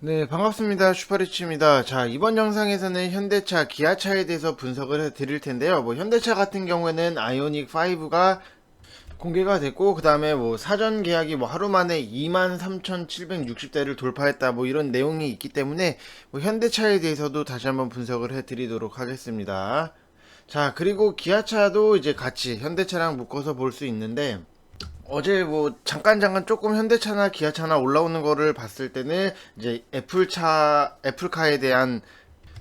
네, 반갑습니다. 슈퍼리치입니다. 자, 이번 영상에서는 현대차, 기아차에 대해서 분석을 해 드릴 텐데요. 현대차 같은 경우에는 아이오닉 5가 공개가 됐고, 그 다음에 사전 계약이 하루 만에 23,760대를 돌파했다, 이런 내용이 있기 때문에, 현대차에 대해서도 다시 한번 분석을 해 드리도록 하겠습니다. 자, 그리고 기아차도 이제 같이 현대차랑 묶어서 볼 수 있는데, 어제 잠깐 조금 현대차나 기아차나 올라오는 거를 봤을 때는 이제 애플카에 대한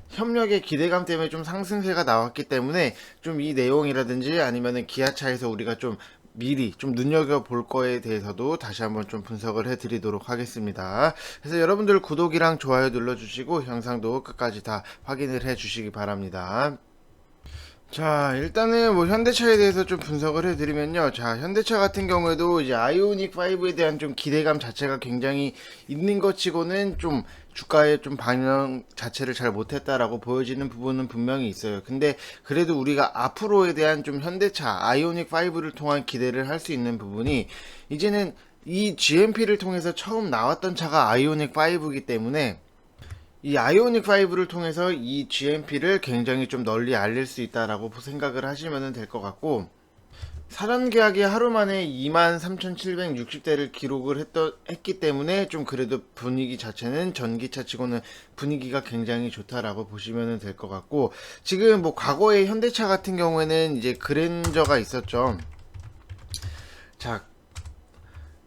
협력의 기대감 때문에 좀 상승세가 나왔기 때문에 좀 이 내용이라든지 아니면은 기아차에서 우리가 좀 미리 좀 눈여겨볼 거에 대해서도 다시 한번 좀 분석을 해드리도록 하겠습니다. 그래서 여러분들 구독이랑 좋아요 눌러주시고 영상도 끝까지 다 확인을 해주시기 바랍니다. 자, 일단은 현대차에 대해서 좀 분석을 해드리면요. 자, 현대차 같은 경우에도 이제 아이오닉 5에 대한 좀 기대감 자체가 굉장히 있는 것 치고는 좀 주가에 좀 반영 자체를 잘 못했다라고 보여지는 부분은 분명히 있어요. 근데 그래도 우리가 앞으로에 대한 좀 현대차 아이오닉 5를 통한 기대를 할 수 있는 부분이 이제는 이 GMP를 통해서 처음 나왔던 차가 아이오닉 5이기 때문에 이 아이오닉 5를 통해서 이 GMP를 굉장히 좀 널리 알릴 수 있다라고 생각을 하시면 될 것 같고, 사전 계약이 하루 만에 23,760대를 기록을 했기 때문에 좀 그래도 분위기 자체는 전기차 치고는 분위기가 굉장히 좋다라고 보시면 될 것 같고, 지금 과거에 현대차 같은 경우에는 이제 그랜저가 있었죠. 자,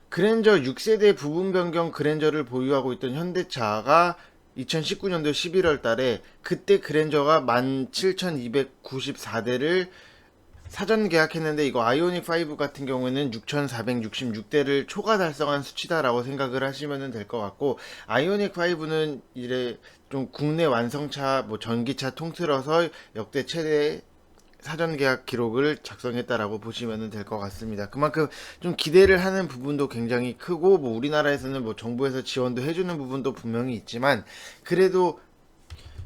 그랜저 6세대 부분 변경 그랜저를 보유하고 있던 현대차가 2019년도 11월 달에 그때 그랜저가 17,294대를 사전 계약했는데, 이거 아이오닉 5 같은 경우에는 6,466대를 초과 달성한 수치다라고 생각을 하시면 될 것 같고, 아이오닉 5는 이래 좀 국내 완성차 전기차 통틀어서 역대 최대 사전 계약 기록을 작성했다라고 보시면 될 것 같습니다. 그만큼 좀 기대를 하는 부분도 굉장히 크고, 우리나라에서는 정부에서 지원도 해주는 부분도 분명히 있지만, 그래도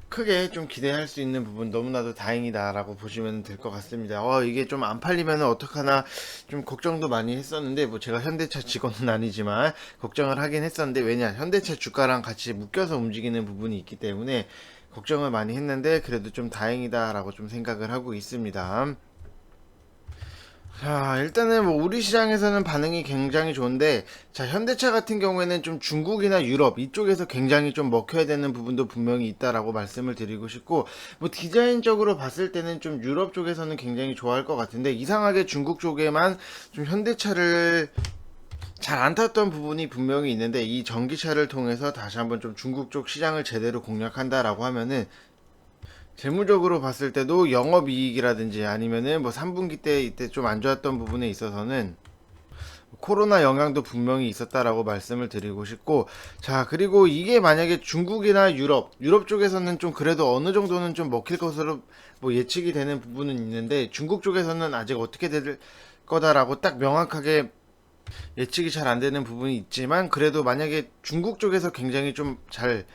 크게 좀 기대할 수 있는 부분 너무나도 다행이다라고 보시면 될 것 같습니다. 이게 좀 안 팔리면 어떡하나 좀 걱정도 많이 했었는데, 제가 현대차 직원은 아니지만 걱정을 하긴 했었는데, 왜냐 현대차 주가랑 같이 묶여서 움직이는 부분이 있기 때문에 걱정을 많이 했는데, 그래도 좀 다행이다라고 좀 생각을 하고 있습니다. 자, 일단은 우리 시장에서는 반응이 굉장히 좋은데, 자, 현대차 같은 경우에는 좀 중국이나 유럽 이쪽에서 굉장히 좀 먹혀야 되는 부분도 분명히 있다라고 말씀을 드리고 싶고, 디자인적으로 봤을 때는 좀 유럽 쪽에서는 굉장히 좋아할 것 같은데, 이상하게 중국 쪽에만 좀 현대차를 잘 안 탔던 부분이 분명히 있는데, 이 전기차를 통해서 다시 한번 좀 중국 쪽 시장을 제대로 공략한다라고 하면은, 재무적으로 봤을 때도 영업이익이라든지 아니면은 3분기 때 이때 좀 안 좋았던 부분에 있어서는 코로나 영향도 분명히 있었다라고 말씀을 드리고 싶고, 자, 그리고 이게 만약에 중국이나 유럽 쪽에서는 좀 그래도 어느 정도는 좀 먹힐 것으로 예측이 되는 부분은 있는데, 중국 쪽에서는 아직 어떻게 될 거다라고 딱 명확하게 예측이 잘 안 되는 부분이 있지만, 그래도 만약에 중국 쪽에서 굉장히 좀 잘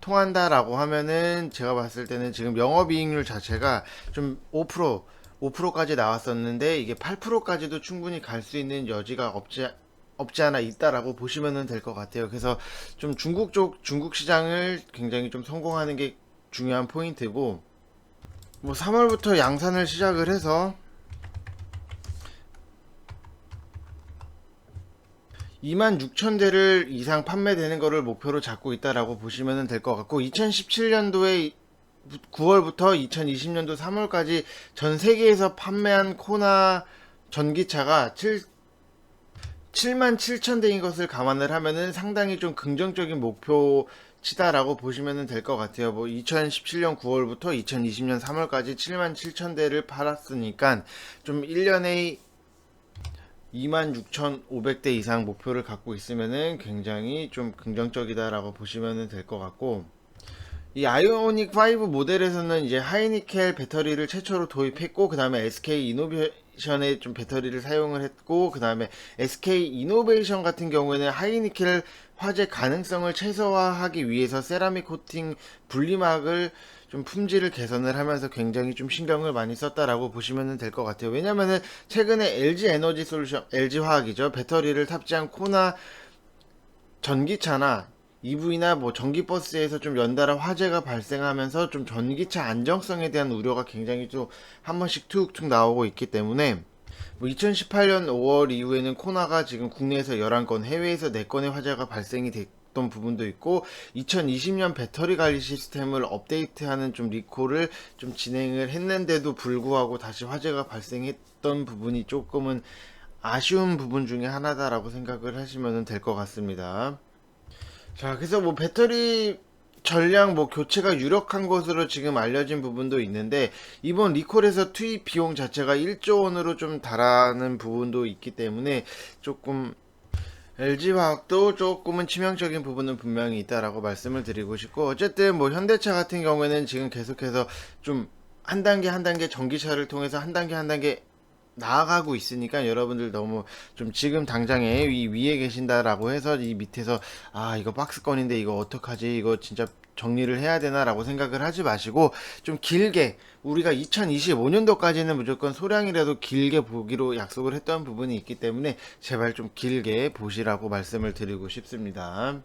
통한다라고 하면은 제가 봤을 때는 지금 영업이익률 자체가 좀 5%까지 나왔었는데, 이게 8%까지도 충분히 갈 수 있는 여지가 없지 않아 있다라고 보시면 될 것 같아요. 그래서 좀 중국 시장을 굉장히 좀 성공하는 게 중요한 포인트고, 3월부터 양산을 시작을 해서 26,000대를 이상 판매되는 거를 목표로 잡고 있다라고 보시면 될 것 같고, 2017년도에 9월부터 2020년도 3월까지 전 세계에서 판매한 코나 전기차가 7만 7천 대인 것을 감안을 하면은 상당히 좀 긍정적인 목표치다라고 보시면 될 것 같아요. 2017년 9월부터 2020년 3월까지 7만 7천 대를 팔았으니까 좀 1년에 26,500대 이상 목표를 갖고 있으면은 굉장히 좀 긍정적이다라고 보시면 될 것 같고, 이 아이오닉 5 모델에서는 이제 하이니켈 배터리를 최초로 도입했고, 그 다음에 SK 이노베이션의 좀 배터리를 사용을 했고, 그 다음에 SK 이노베이션 같은 경우에는 하이니켈 화재 가능성을 최소화하기 위해서 세라믹 코팅 분리막을 좀 품질을 개선을 하면서 굉장히 좀 신경을 많이 썼다라고 보시면 될 것 같아요. 왜냐면은 최근에 LG 에너지 솔루션, LG 화학이죠. 배터리를 탑재한 코나 전기차나 EV나 뭐 전기버스에서 좀 연달아 화재가 발생하면서 좀 전기차 안정성에 대한 우려가 굉장히 좀 한 번씩 툭툭 나오고 있기 때문에, 뭐 2018년 5월 이후에는 코나가 지금 국내에서 11건, 해외에서 4건의 화재가 발생이 됐던 부분도 있고, 2020년 배터리 관리 시스템을 업데이트하는 좀 리콜을 좀 진행을 했는데도 불구하고 다시 화재가 발생했던 부분이 조금은 아쉬운 부분 중에 하나다라고 생각을 하시면 될 것 같습니다. 자, 그래서 뭐 배터리 전량 뭐 교체가 유력한 것으로 지금 알려진 부분도 있는데, 이번 리콜에서 투입 비용 자체가 1조 원으로 좀 달하는 부분도 있기 때문에 조금 LG화학도 조금은 치명적인 부분은 분명히 있다라고 말씀을 드리고 싶고, 어쨌든 뭐 현대차 같은 경우에는 지금 계속해서 좀 한 단계 한 단계 전기차를 통해서 한 단계 한 단계 나아가고 있으니까, 여러분들 너무 좀 지금 당장에 이 위에 계신다라고 해서 이 밑에서 아 이거 박스권인데 이거 어떡하지, 이거 진짜 정리를 해야 되나라고 생각을 하지 마시고, 좀 길게 우리가 2025년도까지는 무조건 소량이라도 길게 보기로 약속을 했던 부분이 있기 때문에 제발 좀 길게 보시라고 말씀을 드리고 싶습니다.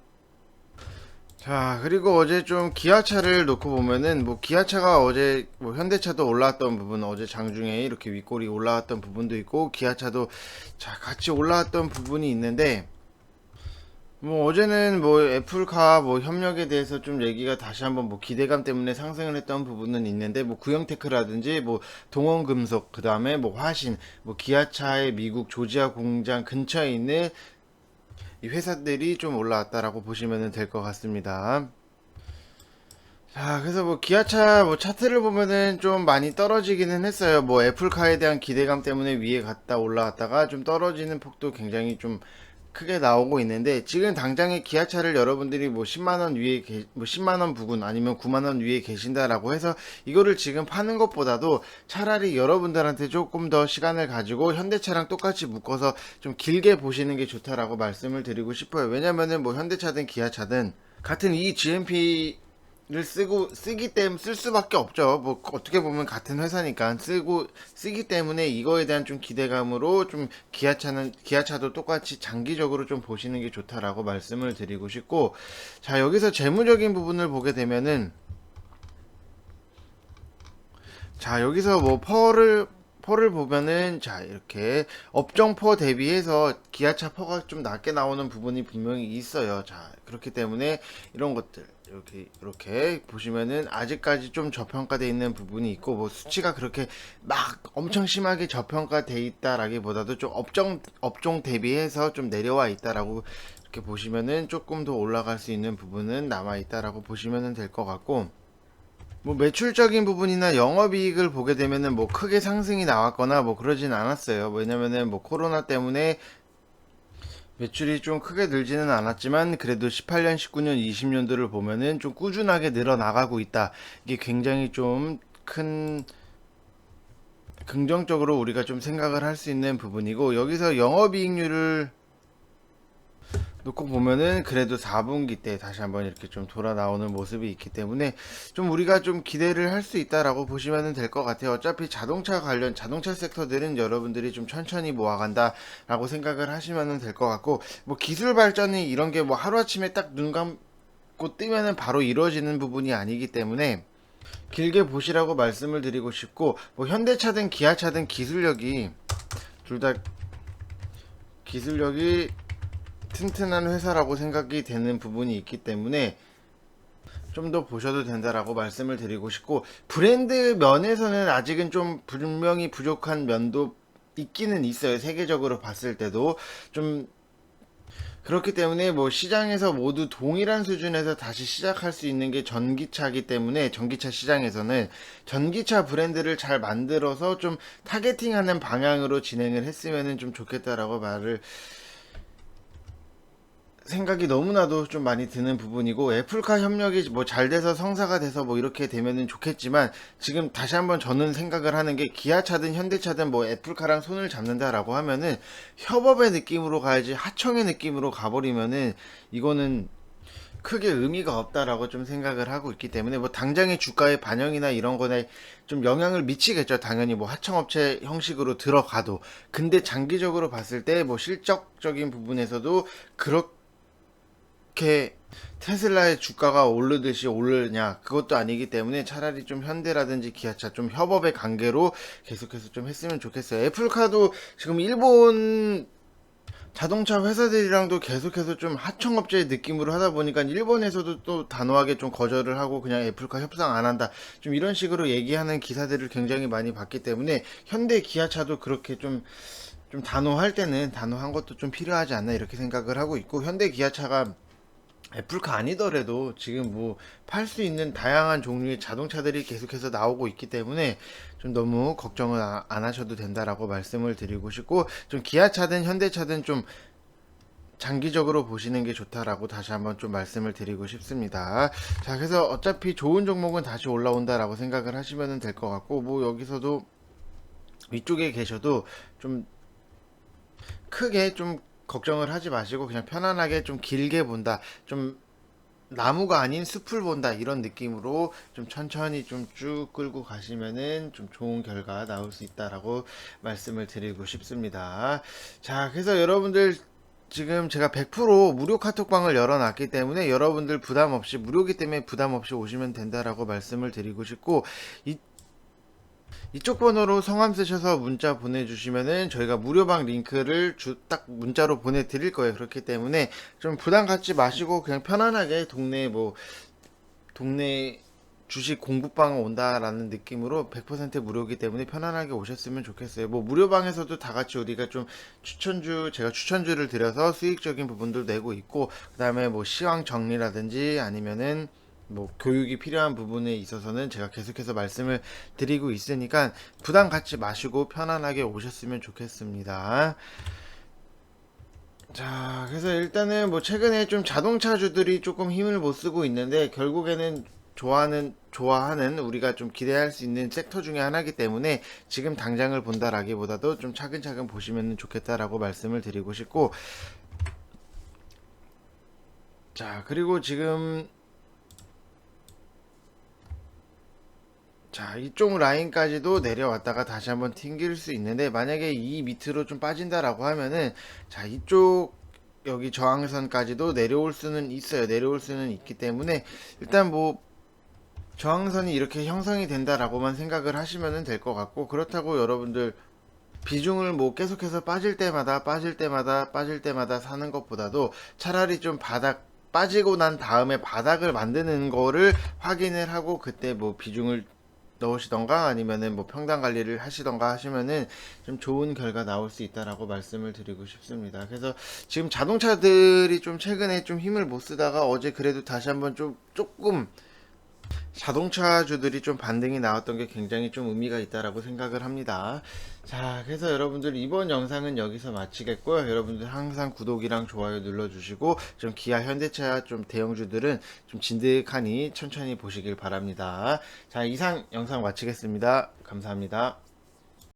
자, 그리고 어제 좀 기아차를 놓고 보면은, 뭐 기아차가 어제 뭐 현대차도 올라왔던 부분, 어제 장중에 이렇게 윗골이 올라왔던 부분도 있고, 기아차도 자 같이 올라왔던 부분이 있는데, 뭐 어제는 뭐 애플카 뭐 협력에 대해서 좀 얘기가 다시 한번 뭐 기대감 때문에 상승을 했던 부분은 있는데, 뭐 구형테크라든지 뭐 동원금속, 그 다음에 뭐 화신, 뭐 기아차의 미국 조지아 공장 근처에 있는 이 회사들이 좀 올라왔다라고 보시면 될 것 같습니다. 자, 그래서 뭐 기아차 뭐 차트를 보면은 좀 많이 떨어지기는 했어요. 뭐 애플카에 대한 기대감 때문에 위에 갔다 올라왔다가 좀 떨어지는 폭도 굉장히 좀 크게 나오고 있는데, 지금 당장에 기아차를 여러분들이 뭐 10만원 위에 뭐 10만원 부근 아니면 9만원 위에 계신다라고 해서 이거를 지금 파는 것보다도 차라리 여러분들한테 조금 더 시간을 가지고 현대차랑 똑같이 묶어서 좀 길게 보시는 게 좋다라고 말씀을 드리고 싶어요. 왜냐면은 뭐 현대차든 기아차든 같은 이 GMP를 쓰기 때문에 쓸 수밖에 없죠. 뭐 어떻게 보면 같은 회사니까 쓰기 때문에 이거에 대한 좀 기대감으로 좀 기아차도 똑같이 장기적으로 좀 보시는 게 좋다라고 말씀을 드리고 싶고, 자 여기서 재무적인 부분을 보게 되면은, 자 여기서 뭐 퍼를 보면은, 자 이렇게 업종 퍼 대비해서 기아차 퍼가 좀 낮게 나오는 부분이 분명히 있어요. 자 그렇기 때문에 이런 것들 이렇게 보시면은 아직까지 좀 저평가돼 있는 부분이 있고, 뭐 수치가 그렇게 막 엄청 심하게 저평가돼 있다라기보다도 좀 업종 대비해서 좀 내려와 있다라고 이렇게 보시면은, 조금 더 올라갈 수 있는 부분은 남아 있다라고 보시면은 될 것 같고, 뭐 매출적인 부분이나 영업이익을 보게 되면은 뭐 크게 상승이 나왔거나 뭐 그러진 않았어요. 왜냐면은 뭐 코로나 때문에 매출이 좀 크게 늘지는 않았지만, 그래도 18년, 19년, 20년도를 보면은 좀 꾸준하게 늘어나가고 있다. 이게 굉장히 좀 큰 긍정적으로 우리가 좀 생각을 할 수 있는 부분이고, 여기서 영업이익률을 놓고 보면은 그래도 4분기 때 다시 한번 이렇게 좀 돌아 나오는 모습이 있기 때문에 좀 우리가 좀 기대를 할 수 있다라고 보시면 될 것 같아요. 어차피 자동차 관련 자동차 섹터들은 여러분들이 좀 천천히 모아간다 라고 생각을 하시면 될 것 같고, 뭐 기술 발전이 이런 게 뭐 하루아침에 딱 눈 감고 뜨면은 바로 이루어지는 부분이 아니기 때문에 길게 보시라고 말씀을 드리고 싶고, 뭐 현대차든 기아차든 둘 다 기술력이 튼튼한 회사라고 생각이 되는 부분이 있기 때문에 좀 더 보셔도 된다라고 말씀을 드리고 싶고, 브랜드 면에서는 아직은 좀 분명히 부족한 면도 있기는 있어요. 세계적으로 봤을 때도 좀 그렇기 때문에, 뭐 시장에서 모두 동일한 수준에서 다시 시작할 수 있는 게 전기차기 때문에, 전기차 시장에서는 전기차 브랜드를 잘 만들어서 좀 타겟팅하는 방향으로 진행을 했으면 좀 좋겠다라고 생각이 너무나도 좀 많이 드는 부분이고, 애플카 협력이 뭐 잘 돼서 성사가 돼서 뭐 이렇게 되면은 좋겠지만, 지금 다시 한번 저는 생각을 하는 게, 기아차든 현대차든 뭐 애플카랑 손을 잡는다라고 하면은 협업의 느낌으로 가야지, 하청의 느낌으로 가버리면은 이거는 크게 의미가 없다라고 좀 생각을 하고 있기 때문에, 뭐 당장의 주가의 반영이나 이런 거에 좀 영향을 미치겠죠. 당연히 뭐 하청업체 형식으로 들어가도. 근데 장기적으로 봤을 때 뭐 실적적인 부분에서도 그렇게 테슬라의 주가가 오르듯이 오르냐, 그것도 아니기 때문에 차라리 좀 현대라든지 기아차 좀 협업의 관계로 계속해서 좀 했으면 좋겠어요. 애플카도 지금 일본 자동차 회사들이랑도 계속해서 좀 하청업체의 느낌으로 하다 보니까 일본에서도 또 단호하게 좀 거절을 하고 그냥 애플카 협상 안 한다, 좀 이런 식으로 얘기하는 기사들을 굉장히 많이 봤기 때문에 현대 기아차도 그렇게 좀 단호할 때는 단호한 것도 좀 필요하지 않나, 이렇게 생각을 하고 있고, 현대 기아차가 애플카 아니더라도 지금 뭐 팔 수 있는 다양한 종류의 자동차들이 계속해서 나오고 있기 때문에 좀 너무 걱정을 안 하셔도 된다라고 말씀을 드리고 싶고, 좀 기아차든 현대차든 좀 장기적으로 보시는 게 좋다라고 다시 한번 좀 말씀을 드리고 싶습니다. 자, 그래서 어차피 좋은 종목은 다시 올라온다라고 생각을 하시면 될 것 같고, 뭐 여기서도 위쪽에 계셔도 좀 크게 좀 걱정을 하지 마시고 그냥 편안하게 좀 길게 본다, 좀 나무가 아닌 숲을 본다, 이런 느낌으로 좀 천천히 좀 쭉 끌고 가시면은 좀 좋은 결과 나올 수 있다라고 말씀을 드리고 싶습니다. 자, 그래서 여러분들 지금 제가 100% 무료 카톡방을 열어놨기 때문에 여러분들 부담 없이, 무료기 때문에 부담 없이 오시면 된다라고 말씀을 드리고 싶고, 이쪽 번호로 성함 쓰셔서 문자 보내주시면은 저희가 무료방 링크를 딱 문자로 보내드릴 거예요. 그렇기 때문에 좀 부담 갖지 마시고 그냥 편안하게 동네 주식 공부방 온다라는 느낌으로 100% 무료이기 때문에 편안하게 오셨으면 좋겠어요. 뭐 무료방에서도 다 같이 우리가 좀 제가 추천주를 드려서 수익적인 부분도 내고 있고, 그 다음에 뭐 시황 정리라든지 아니면은 뭐 교육이 필요한 부분에 있어서는 제가 계속해서 말씀을 드리고 있으니까 부담 갖지 마시고 편안하게 오셨으면 좋겠습니다. 자, 그래서 일단은 뭐 최근에 좀 자동차주들이 조금 힘을 못 쓰고 있는데, 결국에는 좋아하는 우리가 좀 기대할 수 있는 섹터 중에 하나이기 때문에 지금 당장을 본다라기보다도 좀 차근차근 보시면 좋겠다라고 말씀을 드리고 싶고, 자, 그리고 지금 자, 이쪽 라인까지도 내려왔다가 다시 한번 튕길 수 있는데, 만약에 이 밑으로 좀 빠진다라고 하면은, 자, 이쪽 여기 저항선까지도 내려올 수는 있어요. 내려올 수는 있기 때문에 일단 뭐 저항선이 이렇게 형성이 된다라고만 생각을 하시면 될 것 같고, 그렇다고 여러분들 비중을 뭐 계속해서 빠질 때마다 사는 것보다도 차라리 좀 빠지고 난 다음에 바닥을 만드는 거를 확인을 하고 그때 뭐 비중을 넣으시던가 아니면은 뭐 평단 관리를 하시던가 하시면은 좀 좋은 결과 나올 수 있다라고 말씀을 드리고 싶습니다. 그래서 지금 자동차들이 좀 최근에 좀 힘을 못 쓰다가 어제 그래도 다시 한번 조금 자동차주들이 좀 반등이 나왔던 게 굉장히 좀 의미가 있다라고 생각을 합니다. 자, 그래서 여러분들 이번 영상은 여기서 마치겠고요. 여러분들 항상 구독이랑 좋아요 눌러주시고 좀 기아 현대차 좀 대형주들은 좀 진득하니 천천히 보시길 바랍니다. 자, 이상 영상 마치겠습니다. 감사합니다.